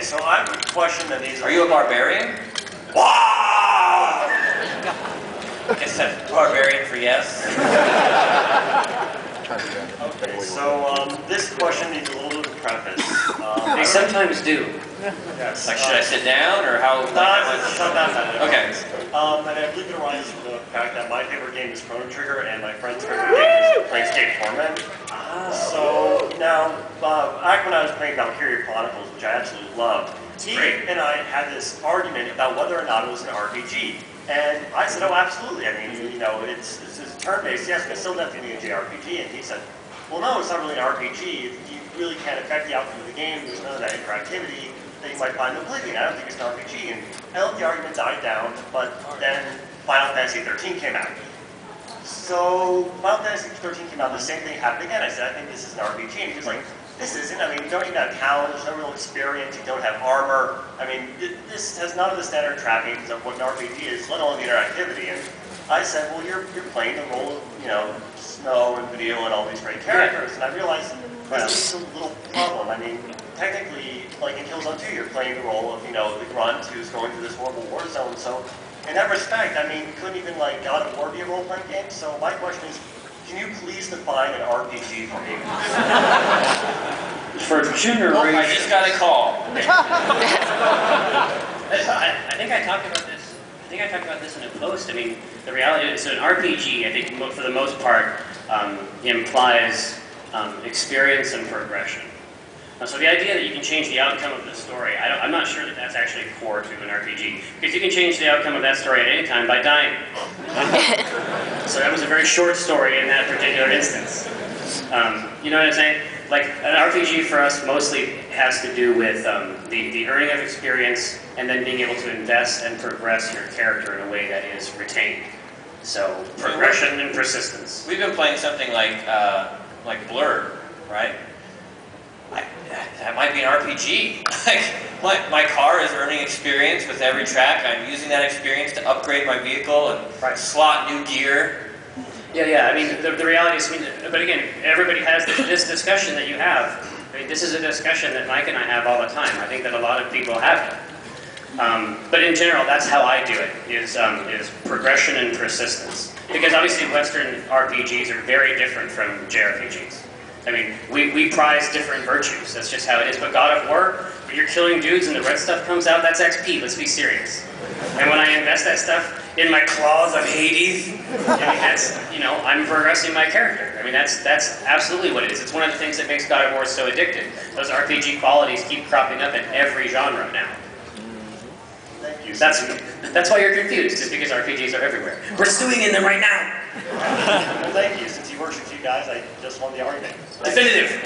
so I have a question that needs... Are you a barbarian? Wow! Is that barbarian for yes? Okay, so this question needs a little bit of preface. They sometimes do. Yes. Like, should I sit down, or how? Sometimes I do. Okay. And I believe it arises from the fact that my favorite game is Chrono Trigger, and my friend's favorite game is Planescape Torment. So now, back when I was playing Valkyria Chronicles, which I absolutely loved, he and I had this argument about whether or not it was an RPG. And I said, oh, absolutely. I mean, you know, it's turn-based, yes, but still definitely a JRPG. And he said, well, no, it's not really an RPG. You really can't affect the outcome of the game. There's none of that interactivity that you might find in Oblivion. I don't think it's an RPG. And I let the argument die down, but then Final Fantasy 13 came out. So Final Fantasy 13 came out, the same thing happened again. I said, I think this is an RPG. And he was like, this isn't. I mean, you don't even have talent, there's no real experience, you don't have armor. I mean, this has none of the standard trappings of what an RPG is, let alone the interactivity. And I said, well, you're playing the role of, you know, Snow and Vidil and all these great characters. And I realized this is a little problem. I mean, technically, like in Killzone 2, you're playing the role of, you know, the grunt who's going through this horrible war zone. So in that respect, I mean, couldn't even like God of War be a role-playing game? So my question is, can you please define an RPG for me? For generation. I just got a call. I think I talked about this. I think I talked about this in a post. I mean, the reality is, so an RPG, I think, for the most part, implies experience and progression. So the idea that you can change the outcome of the story, I'm not sure that that's actually core to an RPG, because you can change the outcome of that story at any time by dying. So that was a very short story in that particular instance. You know what I'm saying? Like, an RPG for us mostly has to do with the earning of experience and then being able to invest and progress your character in a way that is retained. So, progression and persistence. We've been playing something like Blur, right? That might be an RPG. Like, my car is earning experience with every track. I'm using that experience to upgrade my vehicle and slot new gear. Yeah. I mean, the reality is, but again, everybody has this discussion that you have. I mean, this is a discussion that Mike and I have all the time. I think that a lot of people have it. But in general, that's how I do it, is progression and persistence. Because obviously Western RPGs are very different from JRPGs. I mean, we prize different virtues. That's just how it is. But God of War, when you're killing dudes and the red stuff comes out, that's XP. Let's be serious. And when I invest that stuff in my claws of Hades, I mean, that's, you know, I'm progressing my character. I mean, that's absolutely what it is. It's one of the things that makes God of War so addictive. Those RPG qualities keep cropping up in every genre now. Thank you. That's why you're confused, is because RPGs are everywhere. We're stewing in them right now. Well, thank you. Since you worship you guys, I just won the argument. Definitive.